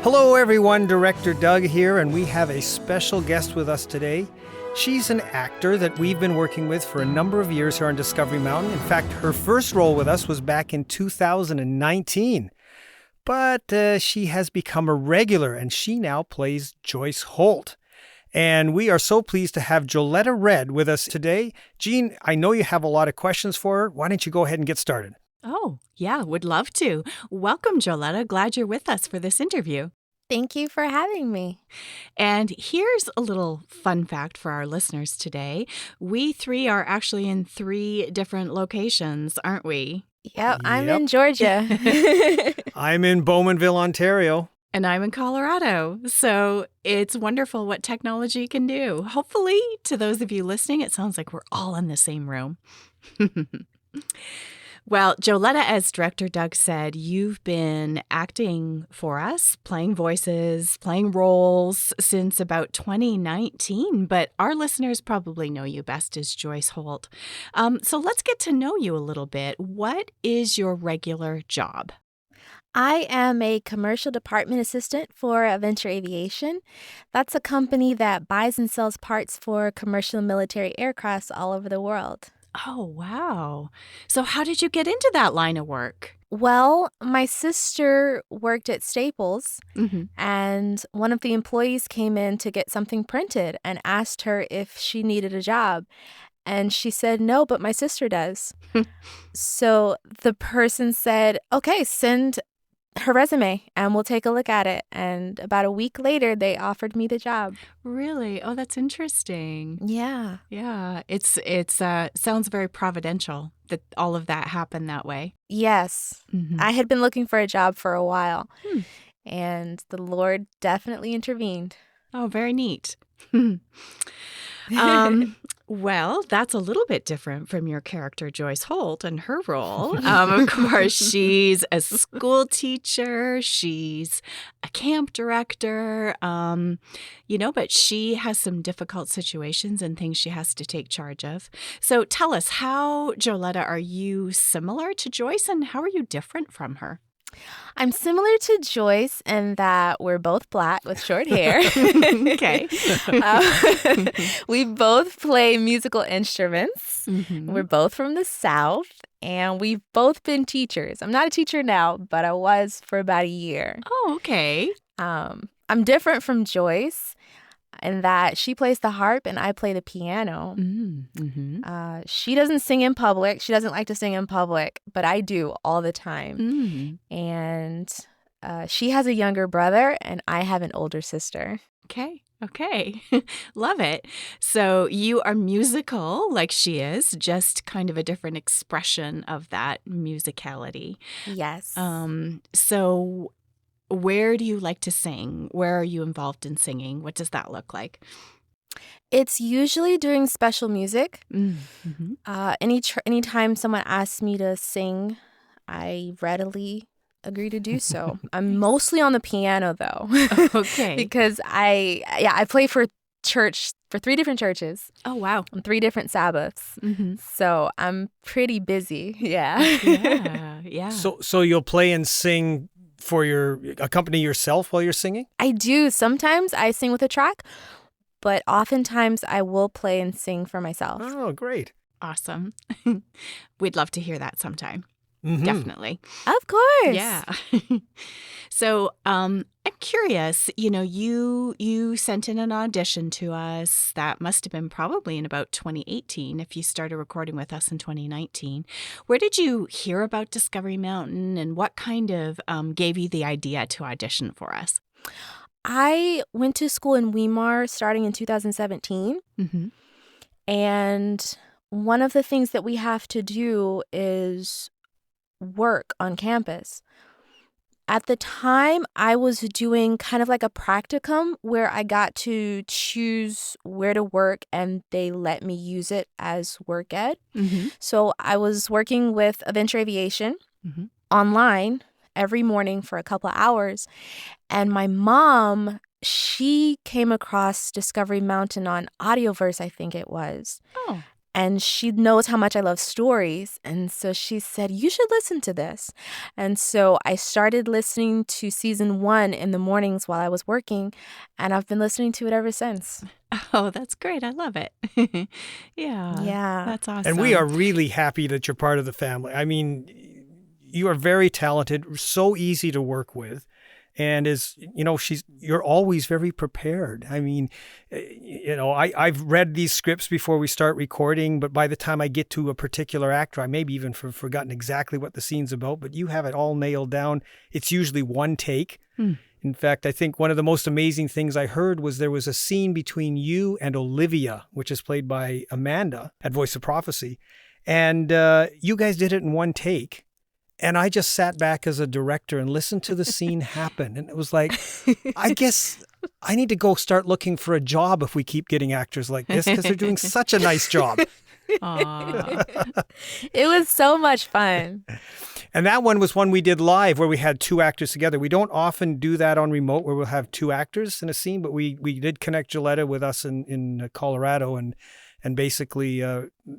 Hello everyone, Director Doug here, and we have a special guest with us today. She's an actor that we've been working with for a number of years here on Discovery Mountain. In fact, her first role with us was back in 2019. But she has become a regular, and she now plays Joyce Holt. And we are so pleased to have Joletta Red with us today. Jean, I know you have a lot of questions for her. Why don't you go ahead and get started? Oh, yeah, would love to. Welcome, Joletta. Glad you're with us for this interview. Thank you for having me. And here's a little fun fact for our listeners today. We three are actually in 3 different locations, aren't we? Yep, I'm in Georgia. I'm in Bowmanville, Ontario. And I'm in Colorado. So it's wonderful what technology can do. Hopefully, to those of you listening, it sounds like we're all in the same room. Well, Joletta, as Director Doug said, you've been acting for us, playing voices, playing roles since about 2019, but our listeners probably know you best as Joyce Holt. So let's get to know you a little bit. What is your regular job? I am a commercial department assistant for Venture Aviation. That's a company that buys and sells parts for commercial military aircrafts all over the world. Oh, wow. So how did you get into that line of work? Well, my sister worked at Staples, Mm-hmm. and one of the employees came in to get something printed and asked her if she needed a job. And she said, no, but my sister does. So the person said, okay, send her resume and we'll take a look at it. And about a week later, they offered me the job. Really? Oh, that's interesting. Yeah. Yeah, it's sounds very providential that all of that happened that way. Yes. Mm-hmm. I had been looking for a job for a while, Hmm. and the Lord definitely intervened. Oh, very neat. Well, that's a little bit different from your character, Joyce Holt, and her role. Of course, she's a school teacher. She's a camp director, but she has some difficult situations and things she has to take charge of. So tell us, how, Joletta, are you similar to Joyce, and how are you different from her? I'm similar to Joyce in that we're both black with short hair. Okay. We both play musical instruments. Mm-hmm. We're both from the South, and we've both been teachers. I'm not a teacher now, but I was for about a year. Oh, okay. I'm different from Joyce in that she plays the harp and I play the piano. Mm-hmm. She doesn't sing in public. She doesn't like to sing in public, but I do all the time. Mm. And she has a younger brother and I have an older sister. Okay. Love it. So you are musical like she is, just kind of a different expression of that musicality. Yes. So where do you like to sing? Where are you involved in singing? What does that look like? It's usually during special music. Mm-hmm. Anytime someone asks me to sing, I readily agree to do so. I'm mostly on the piano though. Okay. Because I play for 3 different churches. Oh, wow. On 3 different Sabbaths. Mm-hmm. So I'm pretty busy. Yeah. Yeah. So you'll play and sing accompany yourself while you're singing? I do. Sometimes I sing with a track, but oftentimes I will play and sing for myself. Oh, great. Awesome. We'd love to hear that sometime. Mm-hmm. Definitely. Of course. Yeah. So I'm curious, you sent in an audition to us. That must have been probably in about 2018 if you started recording with us in 2019. Where did you hear about Discovery Mountain, and what kind of gave you the idea to audition for us? I went to school in Weimar starting in 2017. Mm-hmm. And one of the things that we have to do is work on campus. At the time, I was doing kind of like a practicum where I got to choose where to work and they let me use it as work ed. Mm-hmm. So I was working with Venture Aviation online every morning for a couple of hours. And my mom, she came across Discovery Mountain on Audioverse, I think it was. Oh. And she knows how much I love stories. And so she said, you should listen to this. And so I started listening to season 1 in the mornings while I was working. And I've been listening to it ever since. Oh, that's great. I love it. Yeah. That's awesome. And we are really happy that you're part of the family. I mean, you are very talented, so easy to work with. And you're always very prepared. I mean, I've read these scripts before we start recording, but by the time I get to a particular actor, I maybe even forgotten exactly what the scene's about, but you have it all nailed down. It's usually one take. In fact, I think one of the most amazing things I heard was there was a scene between you and Olivia, which is played by Amanda at Voice of Prophecy. And you guys did it in one take. And I just sat back as a director and listened to the scene happen. And it was like, I guess I need to go start looking for a job if we keep getting actors like this, because they're doing such a nice job. Aw. It was so much fun. And that one was one we did live where we had 2 actors together. We don't often do that on remote where we'll have 2 actors in a scene, but we did connect Joletta with us in Colorado and basically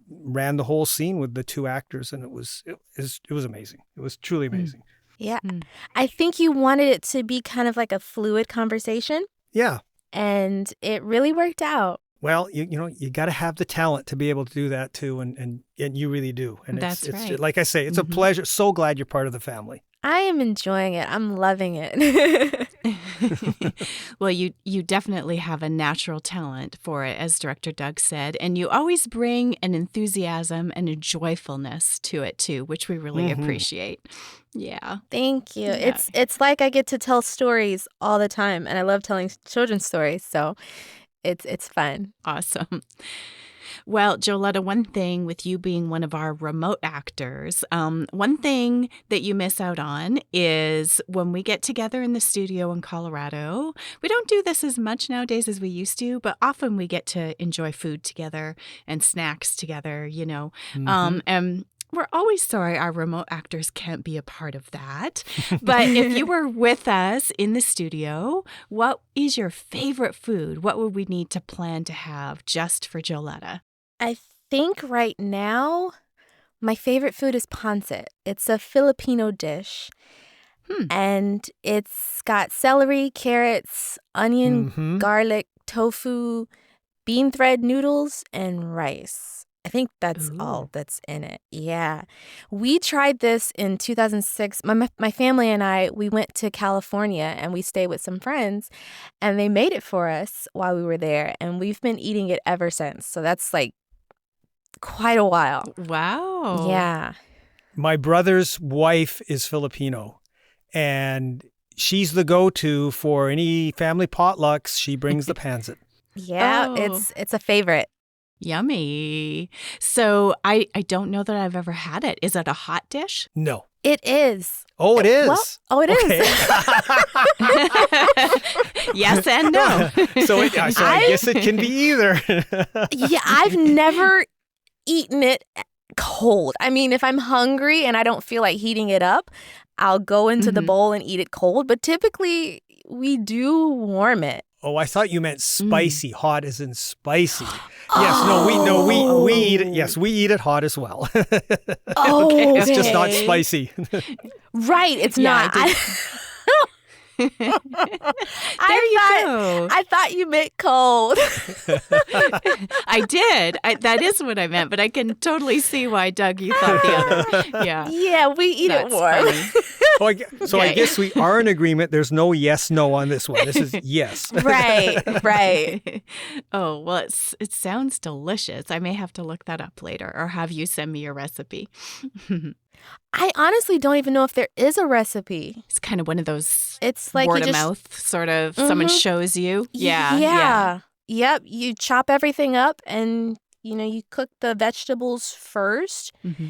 ran the whole scene with the 2 actors. And it was amazing. It was truly amazing. Yeah. I think you wanted it to be kind of like a fluid conversation. Yeah. And it really worked out. Well, you got to have the talent to be able to do that too, and you really do. And That's right. It's like I say, it's a pleasure. So glad you're part of the family. I am enjoying it. I'm loving it. Well, you definitely have a natural talent for it, as Director Doug said, and you always bring an enthusiasm and a joyfulness to it too, which we really appreciate. Yeah. Thank you. Yeah. It's like I get to tell stories all the time, and I love telling children's stories, so it's fun. Awesome. Well, Joletta, one thing with you being one of our remote actors, one thing that you miss out on is when we get together in the studio in Colorado. We don't do this as much nowadays as we used to, but often we get to enjoy food together and snacks together, and we're always sorry our remote actors can't be a part of that. But if you were with us in the studio, what is your favorite food? What would we need to plan to have just for Joletta? I think right now my favorite food is pancit. It's a Filipino dish. And it's got celery, carrots, onion, garlic, tofu, bean thread noodles, and rice. I think that's all that's in it. Yeah. We tried this in 2006. My family and I, we went to California and we stayed with some friends, and they made it for us while we were there, and we've been eating it ever since. So that's like quite a while. Wow. Yeah. My brother's wife is Filipino, and she's the go-to for any family potlucks. She brings the pancit. Yeah, it's a favorite. Yummy. So I don't know that I've ever had it. Is it a hot dish? No. It is. Oh, it is? Well, it is. Yes and no. So I guess it can be either. Yeah, I've never eaten it cold. I mean, if I'm hungry and I don't feel like heating it up, I'll go into the bowl and eat it cold. But typically, we do warm it. Oh, I thought you meant spicy. Hot as in spicy. Yes, we eat it. Yes, we eat it hot as well. Okay. It's just not spicy. Right, it's Yeah, not. There you go. I thought you meant cold. I did. That is what I meant, but I can totally see why, Doug, you thought the other. Yeah. Yeah, we eat That's it warm. funny. I guess we are in agreement. There's no yes, no on this one. This is yes. Right. Oh, well, it sounds delicious. I may have to look that up later or have you send me a recipe. I honestly don't even know if there is a recipe. It's kind of one of those It's like word of mouth sort of someone shows you. Yeah. Yep. You chop everything up and, you cook the vegetables first. Mm-hmm.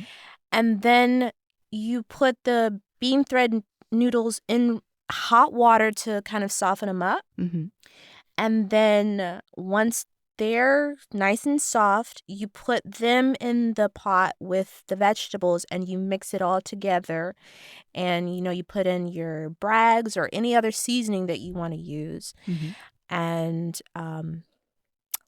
And then you put the bean thread noodles in hot water to kind of soften them up. Mm-hmm. And then once they're nice and soft, you put them in the pot with the vegetables and you mix it all together. And, you put in your Bragg's or any other seasoning that you want to use. Mm-hmm. And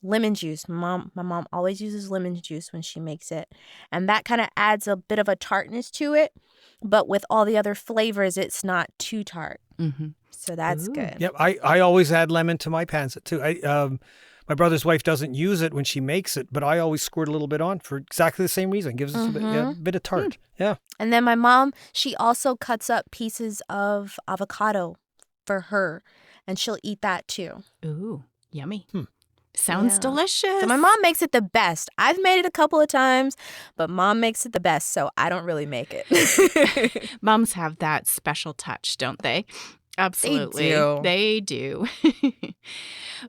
lemon juice. My mom always uses lemon juice when she makes it. And that kind of adds a bit of a tartness to it. But with all the other flavors, it's not too tart. Mm-hmm. So that's Ooh. good. Yep, I always add lemon to my pancit too. My brother's wife doesn't use it when she makes it, but I always squirt a little bit on for exactly the same reason. It gives us a bit of tart. Yeah. And then my mom, she also cuts up pieces of avocado for her, and she'll eat that too. Ooh, yummy. Sounds delicious. So my mom makes it the best. I've made it a couple of times, but mom makes it the best, so I don't really make it. Moms have that special touch, don't they? Absolutely. They do.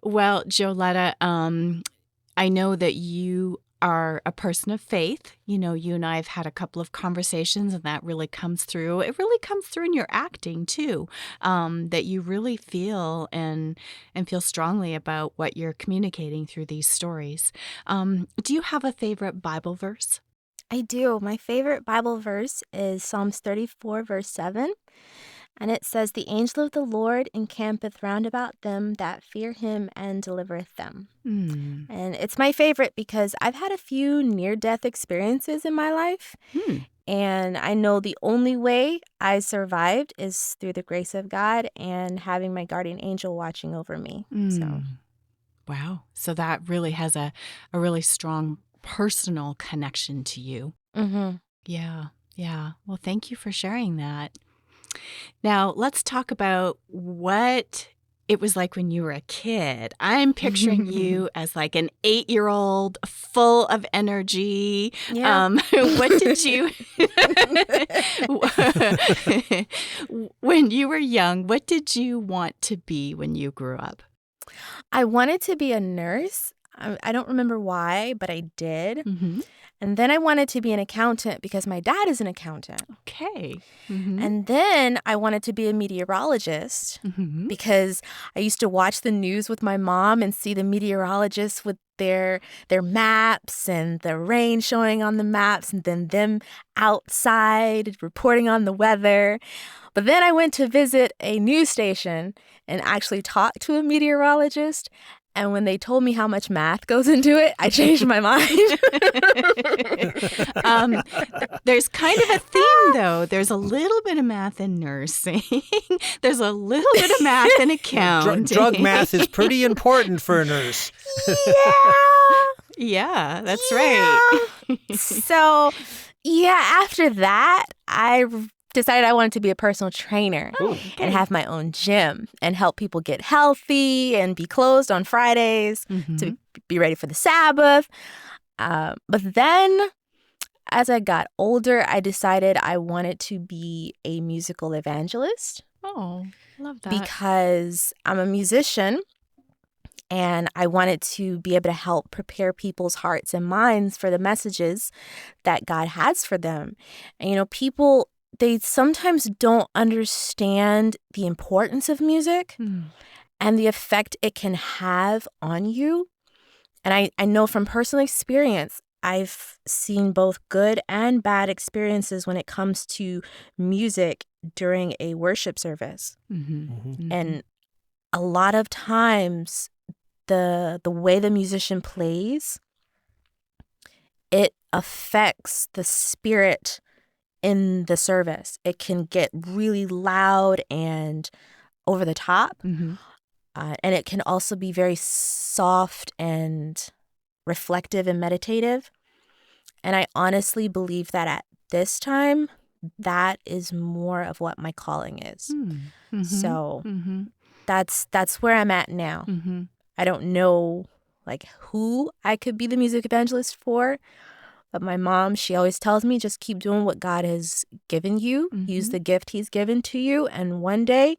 Well, Joletta, I know that you are a person of faith. You know, you and I have had a couple of conversations, and that really comes through. It really comes through in your acting too, that you really feel and feel strongly about what you're communicating through these stories. Do you have a favorite Bible verse? I do. My favorite Bible verse is Psalms 34, verse 7. And it says, "The angel of the Lord encampeth round about them that fear him and delivereth them." And it's my favorite because I've had a few near-death experiences in my life. And I know the only way I survived is through the grace of God and having my guardian angel watching over me. So, wow. So that really has a really strong personal connection to you. Yeah. Well, thank you for sharing that. Now, let's talk about what it was like when you were a kid. I'm picturing you as like an 8-year-old full of energy. Yeah. What did you, when you were young, what did you want to be when you grew up? I wanted to be a nurse. I don't remember why, but I did. And then I wanted to be an accountant because my dad is an accountant. Okay. And then I wanted to be a meteorologist because I used to watch the news with my mom and see the meteorologists with their maps and the rain showing on the maps and then them outside reporting on the weather. But then I went to visit a news station and actually talked to a meteorologist. And when they told me how much math goes into it, I changed my mind. There's kind of a theme, though. There's a little bit of math in nursing. There's a little bit of math in accounting. Drug math is pretty important for a nurse. Yeah, that's right. So, after that, I decided I wanted to be a personal trainer and have my own gym and help people get healthy and be closed on Fridays to be ready for the Sabbath. But then as I got older, I decided I wanted to be a musical evangelist. Oh, love that. Because I'm a musician and I wanted to be able to help prepare people's hearts and minds for the messages that God has for them. And, people, they sometimes don't understand the importance of music and the effect it can have on you. And I know from personal experience, I've seen both good and bad experiences when it comes to music during a worship service. And a lot of times, the way the musician plays, it affects the spirit in the service. It can get really loud and over the top. And it can also be very soft and reflective and meditative. And I honestly believe that at this time, that is more of what my calling is. So that's where I'm at now. I don't know who I could be the music evangelist for. But my mom, she always tells me, just keep doing what God has given you. Use the gift he's given to you. And one day,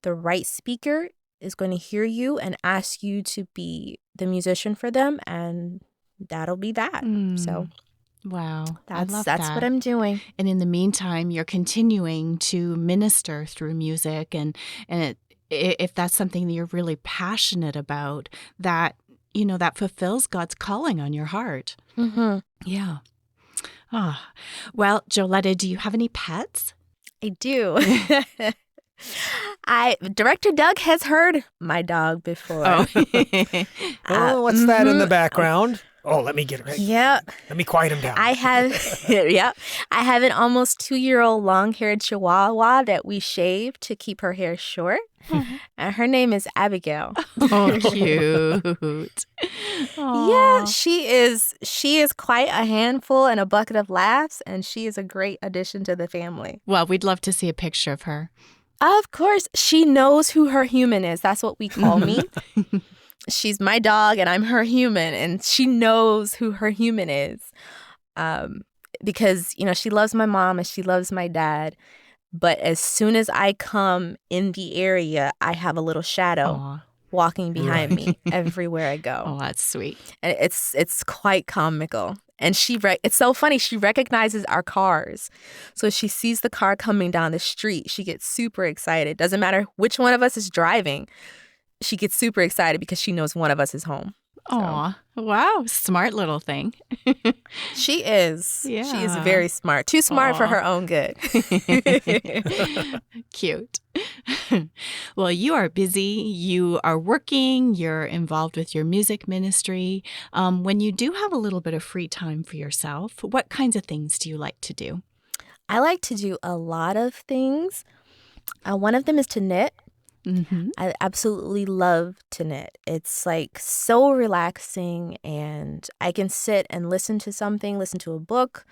the right speaker is going to hear you and ask you to be the musician for them. And that'll be that. So, wow. That's that. what I'm doing. And in the meantime, you're continuing to minister through music. And if that's something that you're really passionate about, that fulfills God's calling on your heart. Yeah. Well, Joletta, do you have any pets? I do. Director Doug has heard my dog before. Oh. Oh, what's that in the background? Oh, let me get it right. Yeah. Let me quiet him down. I have, yeah, I have an almost 2-year-old long-haired Chihuahua that we shave to keep her hair short. And her name is Abigail. Oh, cute. Yeah, she is quite a handful and a bucket of laughs, and she is a great addition to the family. Well, we'd love to see a picture of her. Of course, she knows who her human is. That's what we call me. She's my dog and I'm her human, and she knows who her human is. Because, she loves my mom and she loves my dad. But as soon as I come in the area, I have a little shadow walking behind me everywhere I go. Oh, that's sweet. And it's quite comical. And it's so funny. She recognizes our cars. So if she sees the car coming down the street, she gets super excited. Doesn't matter which one of us is driving. She gets super excited because she knows one of us is home. Aw, wow. Smart little thing. She is. Yeah. She is very smart. Too smart for her own good. Cute. Well, you are busy. You are working. You're involved with your music ministry. When you do have a little bit of free time for yourself, what kinds of things do you like to do? I like to do a lot of things. One of them is to knit. Mm-hmm. I absolutely love to knit. It's like so relaxing, and I can sit and listen to a book,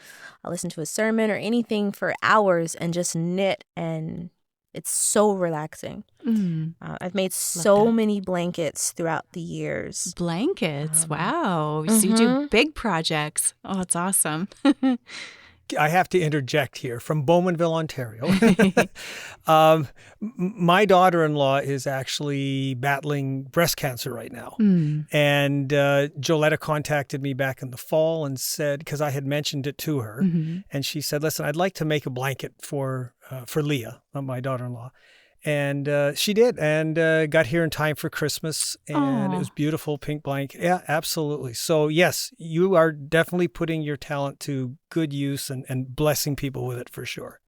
I'll listen to a sermon or anything for hours and just knit, and it's so relaxing. Mm. I've made so many blankets throughout the years. Blankets. Wow. So you do big projects. Oh, that's awesome. I have to interject here from Bowmanville, Ontario. My daughter-in-law is actually battling breast cancer right now. And Joletta contacted me back in the fall and said, because I had mentioned it to her, and she said, listen, I'd like to make a blanket for Leah, my daughter-in-law. And she did, and got here in time for Christmas, and it was beautiful, pink blanket. Yeah, absolutely. So yes, you are definitely putting your talent to good use and blessing people with it for sure.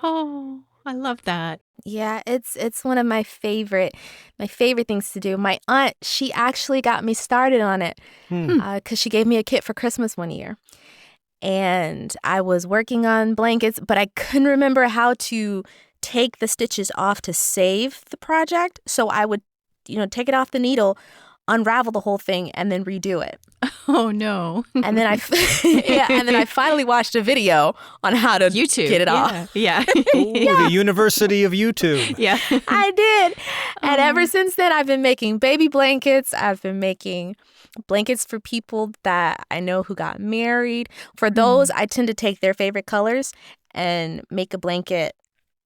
Oh, I love that. Yeah, it's one of my favorite things to do. My aunt, she actually got me started on it because she gave me a kit for Christmas one year. And I was working on blankets, but I couldn't remember how to take the stitches off to save the project. So I would, take it off the needle, unravel the whole thing, and then redo it. Oh, no. And then I finally watched a video on how to get it off. Yeah. The University of YouTube. Yeah. I did. And ever since then, I've been making baby blankets. I've been making blankets for people that I know who got married. For those, I tend to take their favorite colors and make a blanket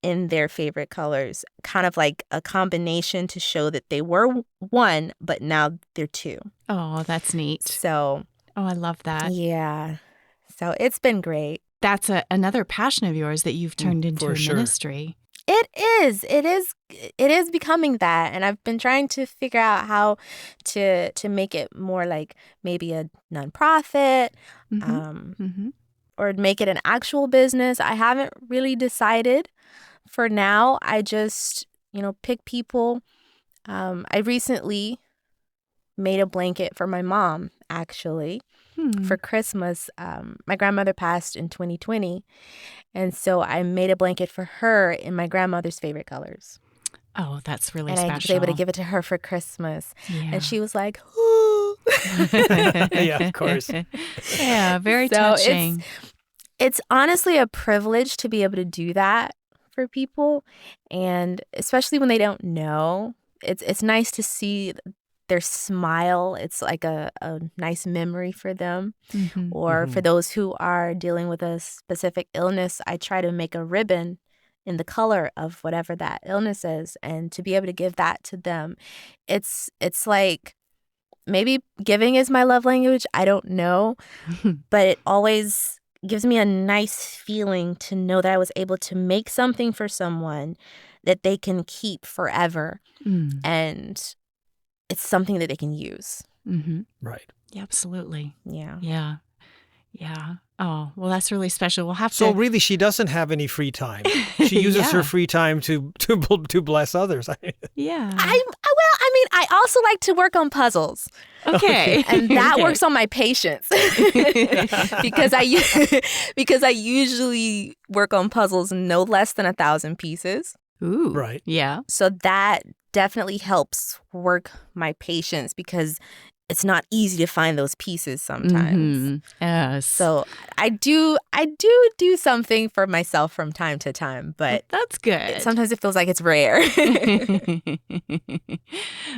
in their favorite colors, kind of like a combination to show that they were one, but now they're two. Oh, that's neat. So, I love that. Yeah. So it's been great. That's another passion of yours that you've turned into a ministry. It is becoming that, and I've been trying to figure out how to make it more like maybe a nonprofit, or make it an actual business. I haven't really decided. For now, I just, pick people. I recently made a blanket for my mom, actually, for Christmas. My grandmother passed in 2020, and so I made a blanket for her in my grandmother's favorite colors. Oh, that's really special. And I was able to give it to her for Christmas. Yeah. And she was like, ooh. Yeah, of course. Yeah, very touching. It's honestly a privilege to be able to do that for people, and especially when they don't know. It's nice to see their smile. It's like a nice memory for them. Or for those who are dealing with a specific illness, I try to make a ribbon in the color of whatever that illness is, and to be able to give that to them. It's like, maybe giving is my love language. I don't know, but it always gives me a nice feeling to know that I was able to make something for someone that they can keep forever. And it's something that they can use. Right. Yeah, absolutely. Yeah. Yeah. Yeah. Oh, well, that's really special. We'll have So to. really, she doesn't have any free time. She uses Yeah. her free time to bless others. Yeah. I also like to work on puzzles. Okay. And that Okay. works on my patience because I usually work on puzzles no less than 1,000 pieces. Ooh. Right. Yeah. So that definitely helps work my patience because it's not easy to find those pieces sometimes. Mhm. Yes. So I do something for myself from time to time, but that's good. sometimes it feels like it's rare.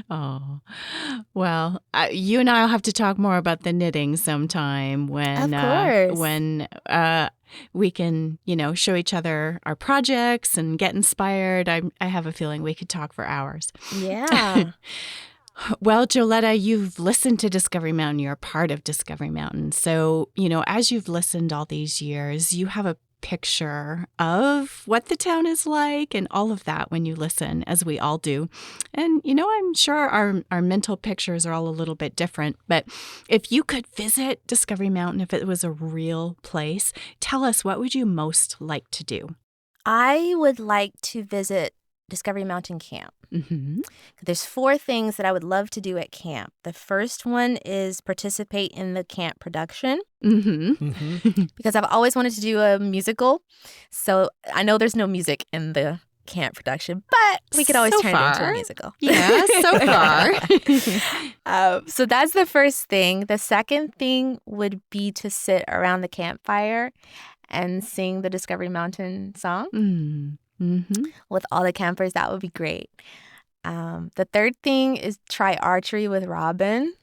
Oh, well, you and I will have to talk more about the knitting sometime when, Of course. We can, show each other our projects and get inspired. I have a feeling we could talk for hours. Yeah. Well, Joletta, you've listened to Discovery Mountain. You're a part of Discovery Mountain. So, as you've listened all these years, you have a picture of what the town is like and all of that when you listen, as we all do. And, I'm sure our mental pictures are all a little bit different. But if you could visit Discovery Mountain, if it was a real place, tell us, what would you most like to do? I would like to visit Discovery Mountain Camp. Mm-hmm. There's 4 things that I would love to do at camp. The first one is participate in the camp production Mm-hmm. because I've always wanted to do a musical. So I know there's no music in the camp production, but we could always So turn it into far. a musical. Yeah, so far. So that's the first thing. The second thing would be to sit around the campfire and sing the Discovery Mountain song. Mm-hmm. With all the campers. That would be great. The third thing is try archery with Robin.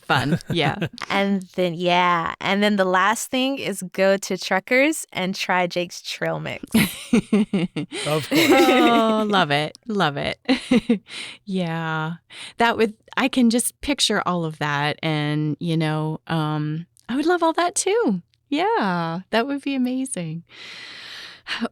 Fun, yeah. And then the last thing is go to Truckers and try Jake's trail mix. Of course. Oh, love it. Love it. Yeah. I can just picture all of that. And, I would love all that too. Yeah, that would be amazing.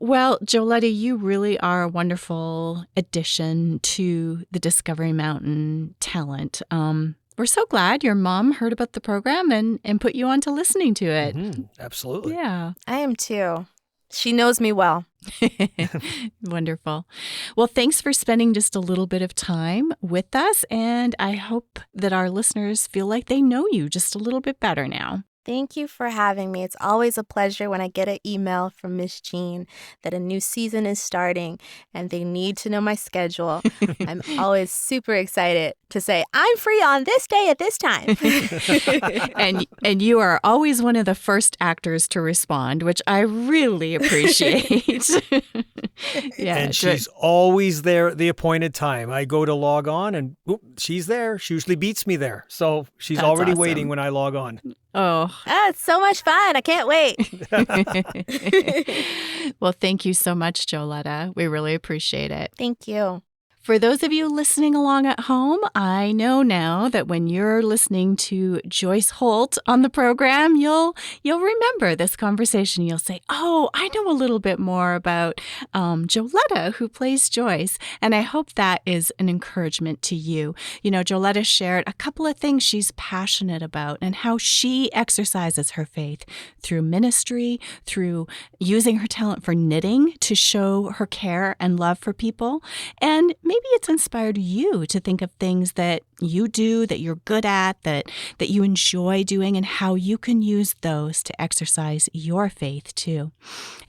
Well, Joletta, you really are a wonderful addition to the Discovery Mountain talent. We're so glad your mom heard about the program and put you on to listening to it. Mm-hmm. Absolutely. Yeah. I am too. She knows me well. Wonderful. Well, thanks for spending just a little bit of time with us. And I hope that our listeners feel like they know you just a little bit better now. Thank you for having me. It's always a pleasure when I get an email from Miss Jean that a new season is starting and they need to know my schedule. I'm always super excited to say, I'm free on this day at this time. And you are always one of the first actors to respond, which I really appreciate. Yeah, And she's always there at the appointed time. I go to log on and she's there. She usually beats me there. So she's That's already awesome. waiting when I log on. Oh. It's so much fun. I can't wait. Well, thank you so much, Joletta. We really appreciate it. Thank you. For those of you listening along at home, I know now that when you're listening to Joyce Holt on the program, you'll remember this conversation. You'll say, oh, I know a little bit more about Joletta, who plays Joyce. And I hope that is an encouragement to you. Joletta shared a couple of things she's passionate about and how she exercises her faith through ministry, through using her talent for knitting to show her care and love for people. And maybe it's inspired you to think of things that you do, that you're good at, that you enjoy doing, and how you can use those to exercise your faith too.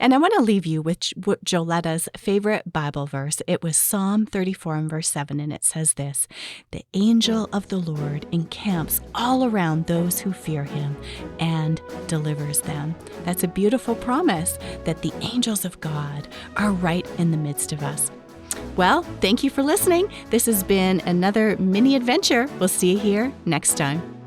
And I want to leave you with Joletta's favorite Bible verse. It was Psalm 34 and verse 7, and it says this: "The angel of the Lord encamps all around those who fear him and delivers them." That's a beautiful promise that the angels of God are right in the midst of us. Well, thank you for listening. This has been another mini adventure. We'll see you here next time.